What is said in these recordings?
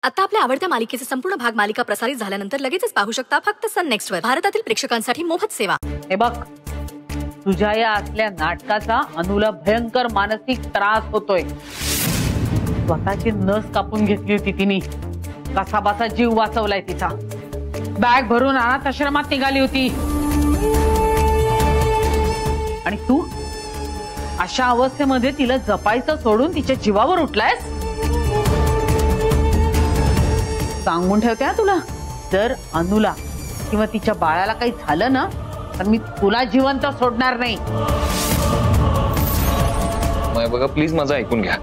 आता आपल्या आवडत्या मालिकेचे संपूर्ण भाग मालिका प्रसारित झाल्यानंतर लगेचच पाहू शकता फक्त सन नेक्स्ट वर. भारतातील प्रेक्षकांसाठी मोफत सेवा. हे बघ, तुझ्या या असल्या नाटकाचा अनुला भयंकर मानसिक त्रास होतोय. स्वतःची नस कापून घेतली होती तिने, कसा बसा जीव वाचवलाय तिचा. बॅग भरून अनाथ आश्रमात निघाली होती. आणि तू अशा अवस्थेमध्ये तिला जपायचं सोडून तिच्या जीवावर उठलायस. सांगून ठेवते ना तुला, जर अनुला किंवा तिच्या बाळाला काही झालं ना तर मी तुला जिवंत सोडणार नाही. बघा प्लीज माझं ऐकून घ्या.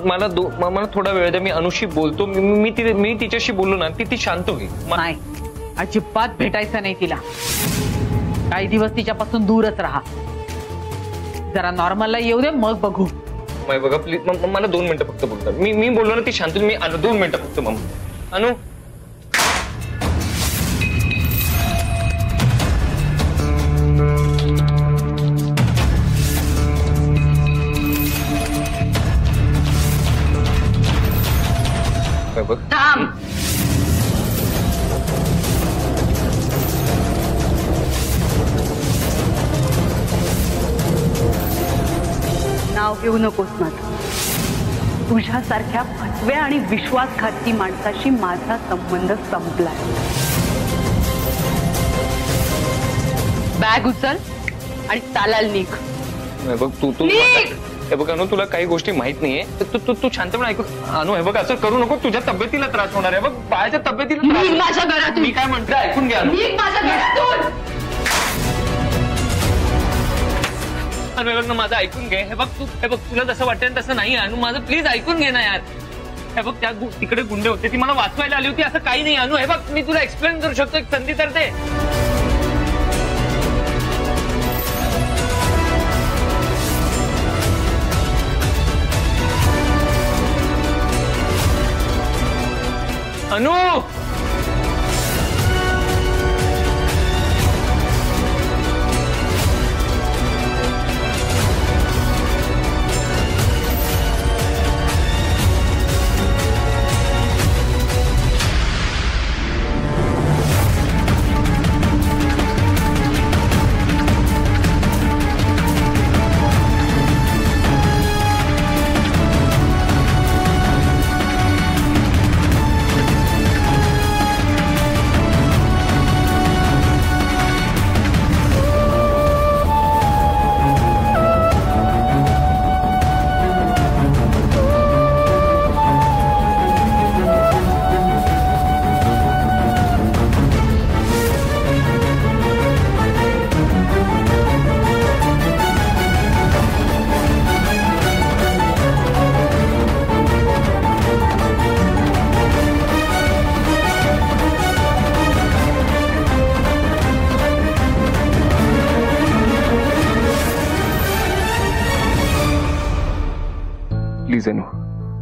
मला थोडा वेळ द्या. मी अनुशी बोलतो. मी तिच्याशी बोललो ना ती शांत होईल. नाही, अजिबात भेटायचं नाही तिला. काही दिवस तिच्यापासून दूरच राहा. जरा नॉर्मलला येऊ दे, मग बघू. बघा प्लीज मला 2 मिनिटं फक्त बोलतात. मी बोललो ना ती शांत. मी 2 मिनिटं फक्त. मग अनु थांब. नाव घेऊ नकोस माझं. तुझ्यासारख्या फसव्या आणि विश्वासघाती माणसाशी माझा संबंध संपलाय. बॅग उचल आणि चालायला निघ. बघ तू हे बघ अनु, तुला काही गोष्टी माहित नाहीये. तू शांतपणे ऐकू. अनु हे बघ, असं करू नको. तुझ्या तब्येतीला त्रास होणार आहे. बघ बाळाच्या तब्येतीला त्रास. माझ्या घरातून. मी काय म्हणते ऐकून घ्या. माझ्या घरातून. अनु माझं ऐकून घे. हे बघ तुला जसं वाटेल तसं नाही. अनु माझं प्लीज ऐकून घे ना यार. हे बघ त्या तिकडे गुंडे होते, ती मला वाचवायला आली होती. असं काही नाही अनु. हे बघ मी तुला एक्सप्लेन करू शकतो. एक संधी तर दे. अनु प्लीज अनु,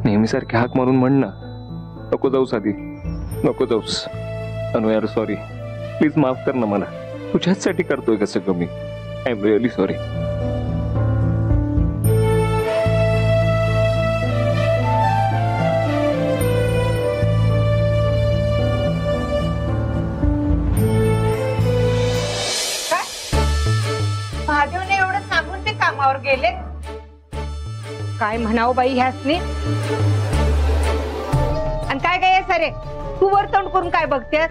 नेहमीसारखी हाक मारून म्हण ना. नको जाऊस आधी. नको जाऊस अनु यार. सॉरी. प्लीज माफ कर ना मला. तुझ्यासाठी करतोय का सगळं मी. I am really sorry. महादेवने एवढं सांगून ते कामावर गेले. काय म्हणावं बाई ह्यासनी. आणि काय काय सारे तू वर तोंड करून काय बघतेस.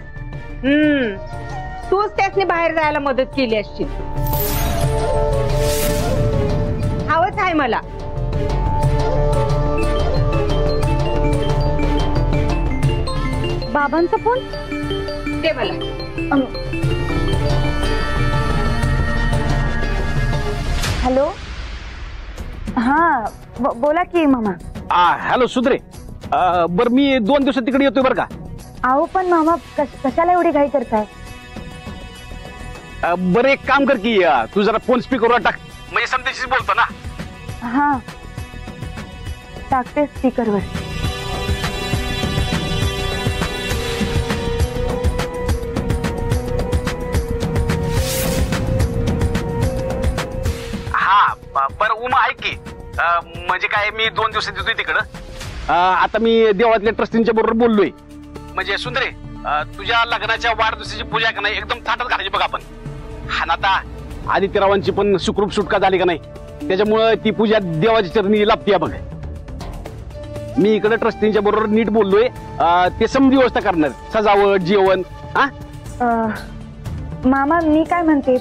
तूच त्यासनी बाहेर जायला मदत केली असशील. हवंच आहे मला. बाबांचा फोन ते मला. हॅलो. हा बोला की मामा. हॅलो सुधरे. बर मी 2 दिवसात तिकडे येतोय बरं का. अहो पण मामा कशाला एवढी घाई करताय. बरं एक काम कर की तू जरा फोन स्पीकरवर टाक, म्हणजे समजेशीच बोलतो ना. हा टाकते स्पीकरवर. हा बरं उमा ऐक की म्हणजे काय मी 2 दिवसात येतोय तिकडं. आता मी देवातल्या ट्रस्टींच्या बरोबर बोललोय. म्हणजे सुंदरे, तुझ्या लग्नाच्या वाढदिवसाची पूजा का नाही एकदम थाटात घालायची बघ आपण. हा ना, आता आदित्यरावांची पण सुखरूप सुटका झाली का नाही, त्याच्यामुळे ती पूजा देवाच्या चरणी लाभते बघ. मी इकडे ट्रस्टींच्या बरोबर नीट बोललोय. ते समजी व्यवस्था करणार, सजावट, जेवण. मामा मी काय म्हणते,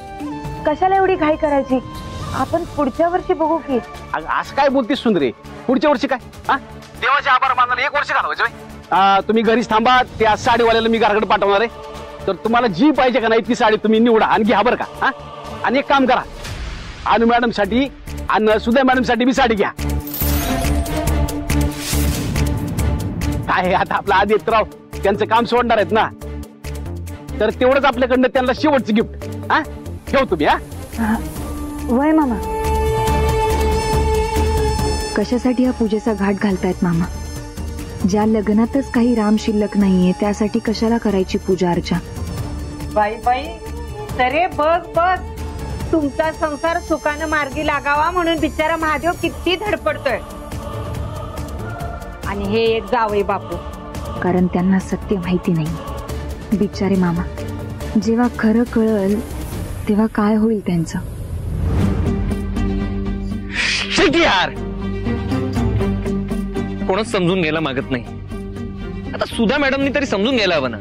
कशाला एवढी घाई करायची, आपण पुढच्या वर्षी बघू की. असं काय बोलतेस सुंदरे, पुढच्या वर्षी काय? देवाचे आभार मानायला 1 वर्ष घालवायचं. तुम्ही घरीच थांबा, त्या साडीवाल्याला मी घराकडे पाठवणार आहे. तर तुम्हाला जी पाहिजे का नाही ती साडी तुम्ही निवडा आणि घ्या बरं का. आणि एक काम करा, अनु मॅडम साठी आणि सुधा मॅडम साठी बी साडी घ्या. काय आता आपला आदित्यराव त्यांचं काम सोडणार आहेत ना, तर तेवढंच आपल्याकडनं त्यांना शेवटचं गिफ्ट. ठेव तुम्ही. वय मामा, कशासाठी हा पूजेचा घाट घालतायत मामा? ज्या लग्नातच काही राम शिल्लक नाहीये त्यासाठी कशाला करायची पूजा अर्चा? बाई बाई, तरे बघ बघ, तुमचा संसार सुखानं मार्गी लागावा म्हणून बिचारा महादेव किती धडपडतोय. आणि हे एक जावई बापू, कारण त्यांना सत्य माहिती नाही. बिचारे मामा, जेव्हा खरं कळल तेव्हा काय होईल त्यांचं? यार, कोणच समजून घ्यायला मागत नाही. आता सुधा मॅडमनी तरी समजून घ्यायला हवं ना.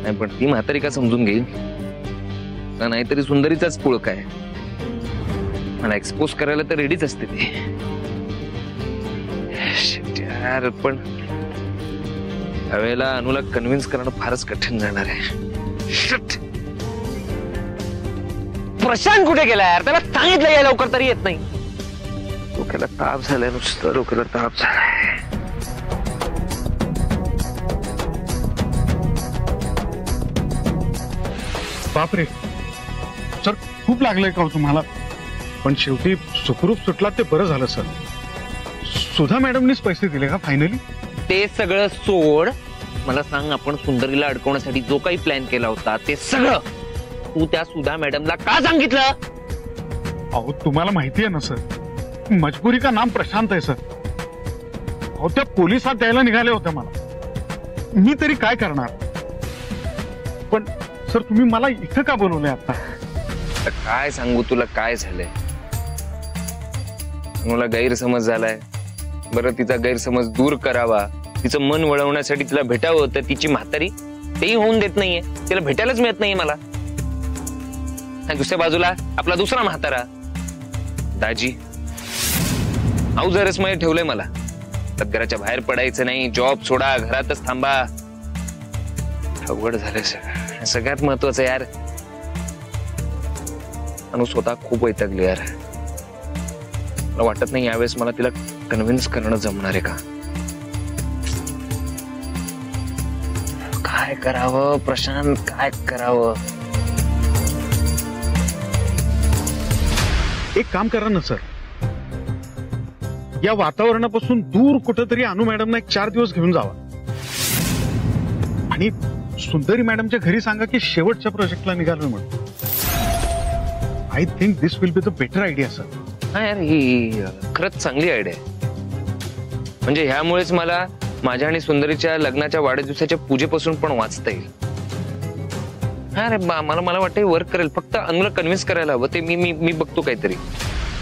नाही पण ती म्हातारी का समजून घेईल? नाहीतरी सुंदरीचाच पुळक आहे. मला एक्सपोज करायला तर रेडीच असते ते. यार, पण त्यावेळेला अनुला कन्व्हिन्स करणं फारच कठीण जाणार आहे. प्रशांत कुठे गेला यार? त्याला सांगितलं या लवकर तरी येत नाही. डोक्याला ताप झालाय, नुसतं डोक्याला ताप झालाय. बापरे सर, खूप लागलंय का तुम्हाला? पण शेवटी सुखरूप सुटला ते बरं झालं सर. सुधा मॅडमनीच पैसे दिले का फायनली? ते सगळं सोड, मला सांग, आपण सुंदरीला अडकवण्यासाठी जो काही प्लॅन केला होता ते सगळं तू त्या सुधा मॅडमला का सांगितलं? अहो तुम्हाला माहिती आहे ना सर, मजबुरी का नाम प्रशांत आहे सर. अहो त्या पोलिसात द्यायला निघाले होत्या मला, मी तरी काय करणार? पण सर तुम्ही मला इथं का बोलवलंय आता? काय सांगू तुला काय झालंय? मला गैरसमज झालाय. बरं, तिचा गैरसमज दूर करावा, तिचं मन वळवण्यासाठी तिला भेटावं, तर तिची म्हातारी तेही होऊन देत नाहीये. तिला भेटायलाच मिळत नाहीये मला. दुसऱ्या बाजूला आपला दुसरा म्हातारा दाजी अवजरसमध्ये ठेवलंय मला. घराच्या बाहेर पडायचं नाही, जॉब सोडा, घरातच थांबा. अवघड झालंय सगळं. सगळ्यात महत्वाचं यार, अनु स्वतः खूप वैतागली यार. मला वाटत नाही यावेळेस मला तिला कन्व्हिन्स करणं जमणार आहे का. काय करावं प्रशांत, काय करावं? एक काम करा ना सर, या वातावरणापासून दूर कुठेतरी अनु मॅडमना 4 दिवस घेऊन जावा आणि सुंदरी मॅडमच्या घरी सांगा की शेवटच्या प्रोजेक्टला निघालोय म्हणून. I think this will be the better idea sir. हा यार, ही खरंच चांगली आयडिया आहे. म्हणजे ह्यामुळेच मला माझ्या आणि सुंदरीच्या लग्नाच्या वाढदिवसाच्या पूजेपासून पण वाचता येईल. अरे मला वाटतं वर्क करेल. फक्त अनुला कन्व्हिन्स करायला हवं. ते मी बघतो काहीतरी.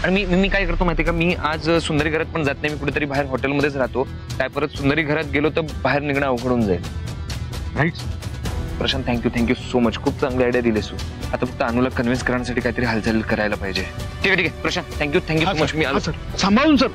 आणि मी काय करतो माहितीये का, मी आज सुंदरी घरात पण जात नाही. मी कुठेतरी बाहेर हॉटेलमध्येच राहतो. काय परत सुंदरी घरात गेलो तर बाहेर निघणं अवघड होऊन जाईल. Right Prashant, thank you so much. खूप चांगली आयडिया दिलीस तू. आता फक्त अनुला कन्व्हिन्स करण्यासाठी काहीतरी हालचाल करायला पाहिजे. ठीक आहे प्रशांत, थँक्यू सो मच. मी आलो सर. सांभाळून सर.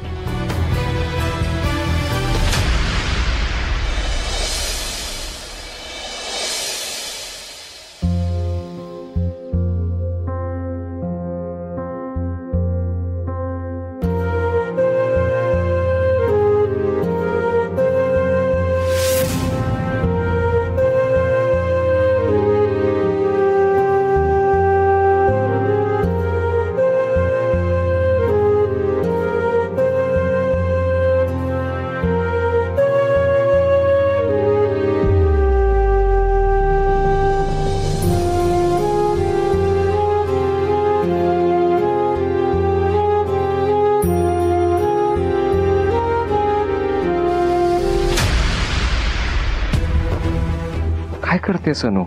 काय करतेस Anu?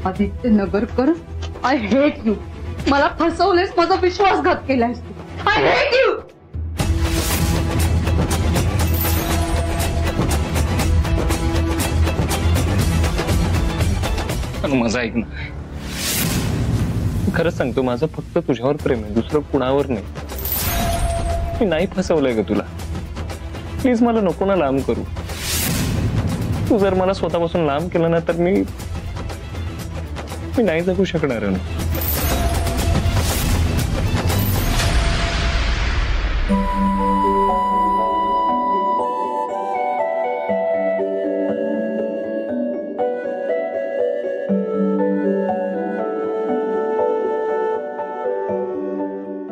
Aditya Nagarkar, I hate you. मला फसवलेस, माझा विश्वासघात केलायस तू. I hate you. अनु माझं ऐक ना, खरंच सांगतो, माझं फक्त तुझ्यावर प्रेम आहे, दुसरं कुणावर नाही. मी नाही फसवलंय ग तुला. प्लीज मला नको ना लांब करू. तू जर मला स्वतःपासून लांब केलं ना तर मी नाही जगू शकणार.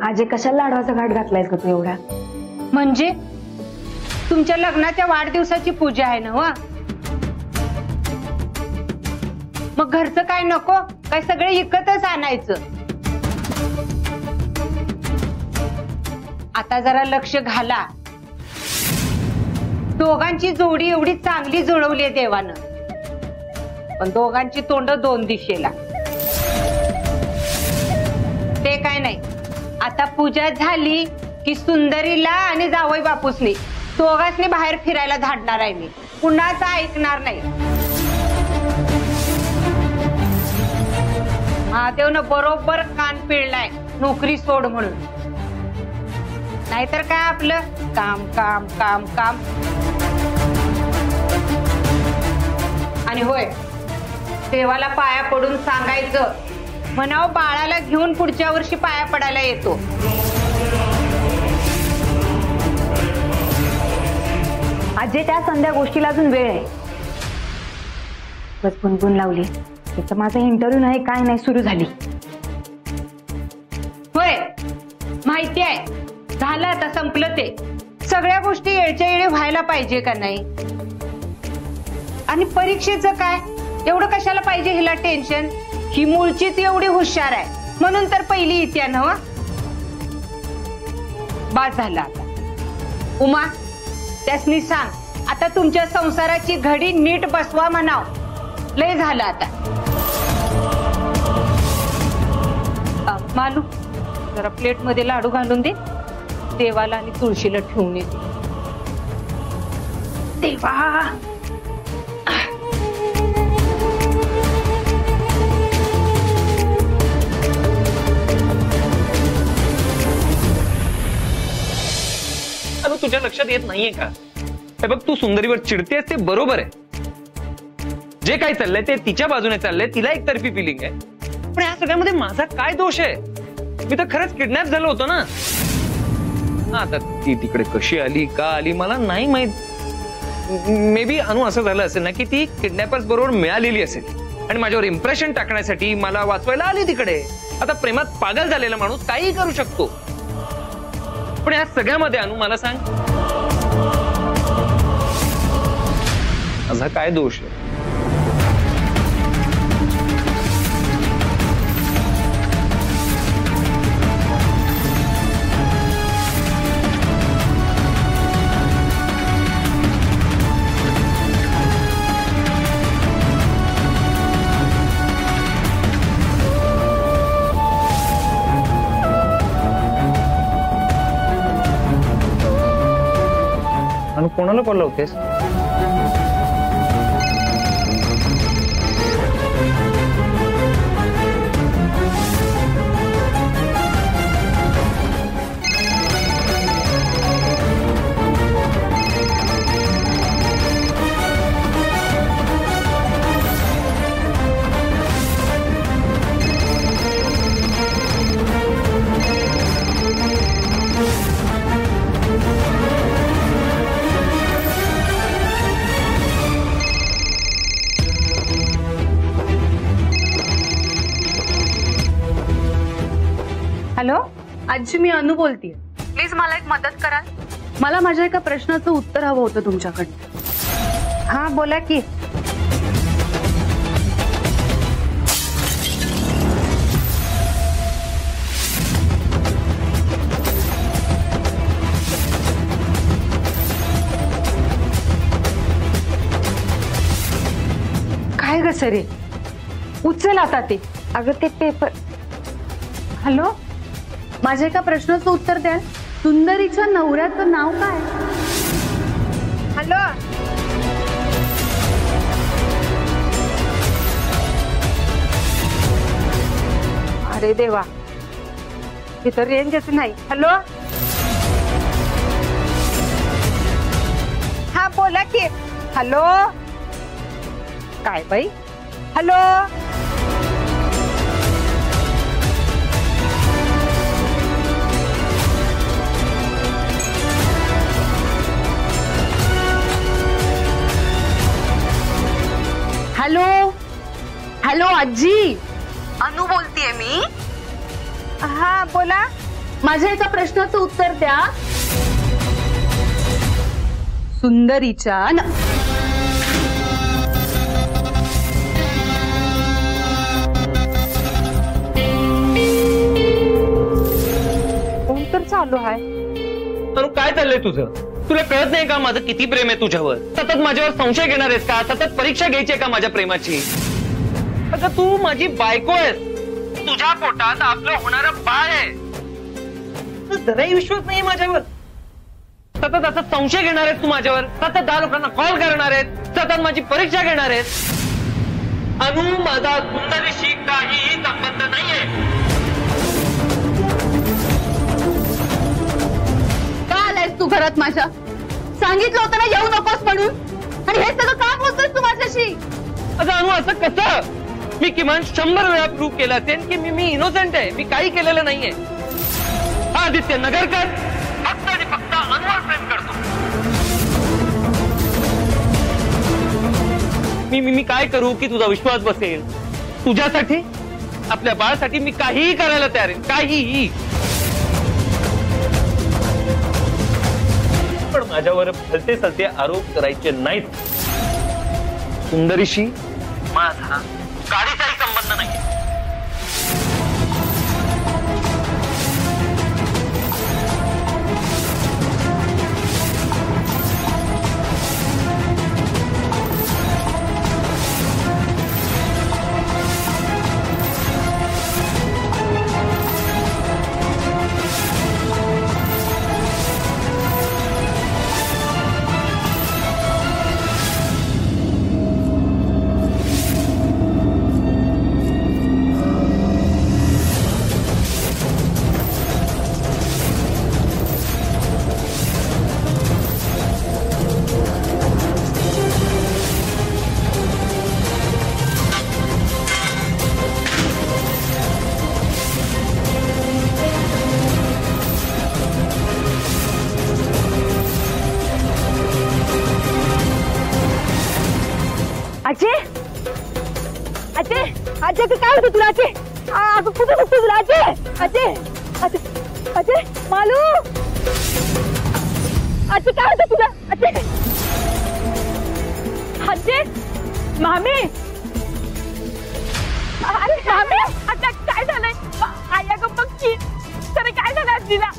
आजे कशाला लाडवाचा घाट घातलायस का तू एवढा? म्हणजे तुमच्या लग्नाच्या वाढदिवसाची पूजा आहे ना? वा, मग घरचं काय नको काय? सगळे इकतच आणायचं. आता जरा लक्ष घाला. दोघांची जोडी एवढी चांगली जुळवली आहे देवानं, पण दोघांची तोंड दोन दिशेला. ते काय नाही, आता पूजा झाली की सुंदरीला आणि जावई बापूसनी दोघांनी बाहेर फिरायला धाडणार आहे मी. कुणाचं ऐकणार नाही. महादेवनं बरोबर कान पिळलाय नोकरी सोड म्हणून. नाहीतर काय आपलं काम काम काम काम. आणि होय, देवाला पाया पडून सांगायचं, म्हणावं बाळाला घेऊन पुढच्या वर्षी पाया पडायला येतो. आजे त्या संध्या गोष्टीला अजून वेळ आहे. बस गुणगुण लावली. त्याचा माझा इंटरव्ह्यू नाही काय नाही सुरू झाली. होय, माहिती आहे. झालं आता, संपलं ते. सगळ्या गोष्टी येळच्या येळी व्हायला पाहिजे का नाही? आणि परीक्षेचं काय, एवढं कशाला पाहिजे हिला टेन्शन? ही मूळचीच एवढी हुशार आहे म्हणून तर पहिली इत्या ना. बाद झाला आता. उमा, त्यासनी सांग आता तुमच्या संसाराची घडी नीट बसवा म्हणाव. लय झालं आता. मालू, जरा प्लेट मध्ये लाडू घालून दे. देवाला आणि तुळशीला ठेवून येते. देवा, तुझ्या लक्षात येत नाहीये का? हे बघ, तू सुंदरीवर चिडतेस ते बरोबर आहे. जे काही चाललंय ते तिच्या बाजूने चाललंय. तिला एकतर्फी फिलिंग आहे. पण या सगळ्यामध्ये माझा काय दोष आहे? मी तर खरंच किडनॅप झालो होतो ना. आता ती तिकडे कशी आली, का आली मला नाही माहित. मे बी अनु असं झालं असेल ना की ती किडनॅपर्स बरोबर मिळालेली असेल आणि माझ्यावर इम्प्रेशन टाकण्यासाठी मला वाचवायला आली तिकडे. आता प्रेमात पागल झालेला माणूस काही करू शकतो. पण या सगळ्यामध्ये अनु मला सांग, माझा काय दोष आहे? अनु, कोणाला कॉल लावतेस? हॅलो आजी, मी अनु बोलतीये. प्लीज मला एक मदत कराल? मला माझ्या एका प्रश्नाचं उत्तर हवं होतं तुमच्याकडनं. हा, बोला की. काय ग सरे, उचल आता ते. अगं ते पेपर. हॅलो, माझ्या एका प्रश्नाचं उत्तर द्याल? सुंदरीच्या नवऱ्याचं नाव काय? हॅलो, अरे देवा, इथं रेंजच नाही. हॅलो, हा बोला की. हॅलो, काय बाई? हॅलो, हॅलो हॅलो आजी, अनु बोलतीये मी. हा बोला. माझ्या एका प्रश्नाचं उत्तर द्या. सुंदरीच्या कोण तर चालू आहे. अनु काय चाललंय तुझं? तुला कळत नाही का माझं किती प्रेम आहे तुझ्यावर? सतत माझ्यावर संशय घेणार आहेस का? सतत परीक्षा घ्यायची आहे का माझ्या प्रेमाची? अगं तू माझी बायको आहेस. तुझ्या पोटात आपलं होणारं बाळ आहे. जराही विश्वास नाही माझ्यावर. सतत असं संशय घेणार आहेस तू माझ्यावर. सतत 10 लोकांना कॉल करणार आहेस. सतत माझी परीक्षा घेणार आहेस. अनु, माझा सुंदरीशी काहीही संबंध नाहीये. तू घरात माझ्या सांगितलं होतं ना येऊ नकोस म्हणून, आणि हे सगळं का बोलतोस तू माझ्याशी? अगं अनु, असं कसं? मी किमान 100 वेळा प्रूव्ह केलं असेल की मी इनोसेंट आहे. मी काही केलेलं नाहीये. आदित्य नगरकर फक्त आणि फक्त अनुवर प्रेम करतो. मी काय करू की तुझा विश्वास बसेल? तुझ्यासाठी, आपल्या बाळासाठी मी काहीही करायला तयार आहे. काहीही. पण माझ्यावर भलते सलते आरोप करायचे नाहीत. सुंदरीशी माझा गाडीचाही संबंध नाही. अजय, अजय, अजय काय होतं तुला? अजय, कुठे बसतो तुला? अजय, अजय, अजय, अजय, मालू, अजय काय होतं तुला? अजय, अजय, मामी, अरे मामी, आता काय झालंय? आया ग बघ, तरी काय झालं आजीला?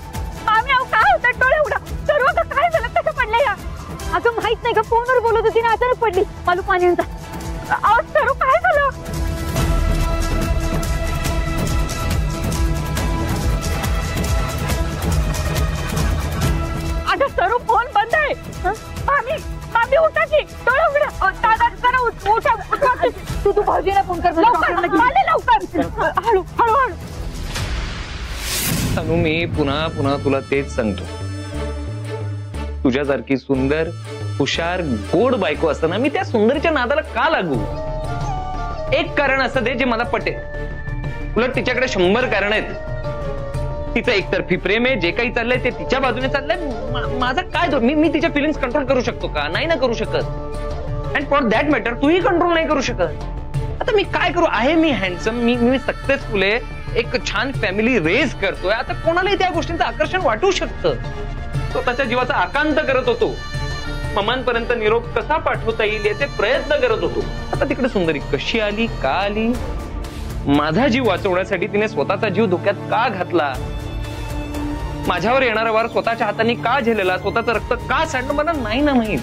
मामी, अहो काय होतं? डोळे उघडा. सर्व काय झालं? कसं पडलं या? अगं माहित नाही का, फोनवर बोलत होती ना, अचानक पडली. मालू पाणी आणता. सर्व काय झालं? अगं सर्व फोन बंद आहे. मामी, मामी उठा की, डोळे उघडा. दादा जरा उठा. तू भाऊजीला फोन कर. लवकर. हळू हळू हळू. अनु, मी पुन्हा पुन्हा तुला तेच सांगतो. तुझ्यासारखी सुंदर, हुशार, गोड बायको असताना मी त्या सुंदरीच्या नादाला का लागू? एक कारण असं दे जे मला पटेल. उलट तिच्याकडे 100 कारण आहेत. तिचं एकतर्फी प्रेम आहे. जे काही चाललंय ते तिच्या बाजूने चाललंय. माझा काय दोष? मी तिच्या फिलिंग्स कंट्रोल करू शकतो का? नाही ना करू शकत. अँड फॉर दॅट मॅटर तूही कंट्रोल नाही करू शकत. आता मी काय करू? आहे मी हँडसम, मी सक्सेसफुल आहे, एक छान फॅमिली रेज करतोय. आता कोणालाही त्या गोष्टींचं आकर्षण वाटू शकतं. स्वतःच्या जीवाचा आकांत करत होतो. ममांपर्यंत निरोप कसा पाठवता येईल याचे प्रयत्न करत होतो. आता तिकडे सुंदरी कशी आली, का आली? माझा जीव वाचवण्यासाठी तिने स्वतःचा जीव धोक्यात का घातला? माझ्यावर येणारा वार स्वतःच्या हाताने का झेलला? स्वतःचं रक्त का सांडलं? मला नाही ना माहीत.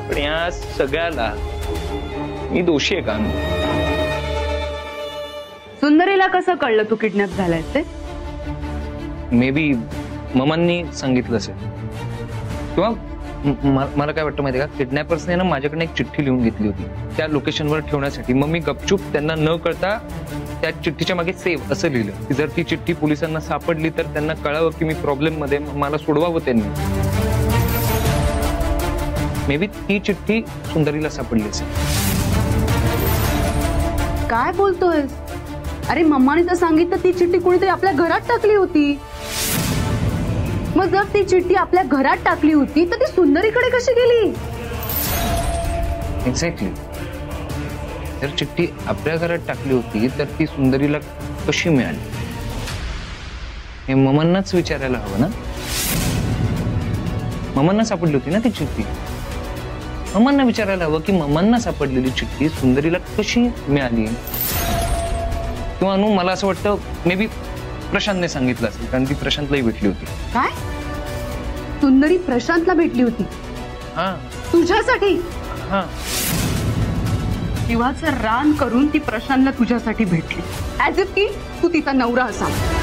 पण या सगळ्याला मी दोषी आहे का अनु? सुंदरीला कसं कळलं तू किडनॅप झालाय ते? मे बी ममांनी सांगितलं असेल किंवा मला काय वाटतं माहिती का, किडनॅपर्सने ना माझ्याकडे एक चिठ्ठी लिहून घेतली होती त्या लोकेशनवर ठेवण्यासाठी. मग मी गपचूप त्यांना न कळता त्या चिठ्ठीच्या मागे सेव्ह असं लिहिलं की जर ती चिठ्ठी पोलिसांना सापडली तर त्यांना कळावं की मी प्रॉब्लेम मध्ये, मला सोडवावं त्यांनी. मे बी ती चिठ्ठी सुंदरीला सापडली असेल. काय बोलतोय? अरे मम्माने तर सांगितलं ती चिठ्ठी कोणीतरी आपल्या घरात टाकली होती. मग जर ती चिठ्ठी आपल्या घरात टाकली होती तर ती सुंदरीकडे कशी गेली? एक्झॅक्टली. जर चिठ्ठी आपल्या घरात टाकली होती तर ती सुंदरीला कशी मिळाली हे ममांनाच विचारायला हवं ना. ममांना सापडली होती ना ती चिठ्ठी. ममांना विचारायला हवं की ममांना सापडलेली चिठ्ठी सुंदरीला कशी मिळाली. किंवा अनु मला असं वाटतं मे बी प्रशांतने सांगितलं असेल कारण ती प्रशांतलाही भेटली होती. काय? सुंदरी प्रशांतला भेटली होती? हा. तुझ्यासाठी? हा. जीवाचं रान करून ती प्रशांतला तुझ्यासाठी भेटली, ऍज इफ की तू तिचा नवरा असावा.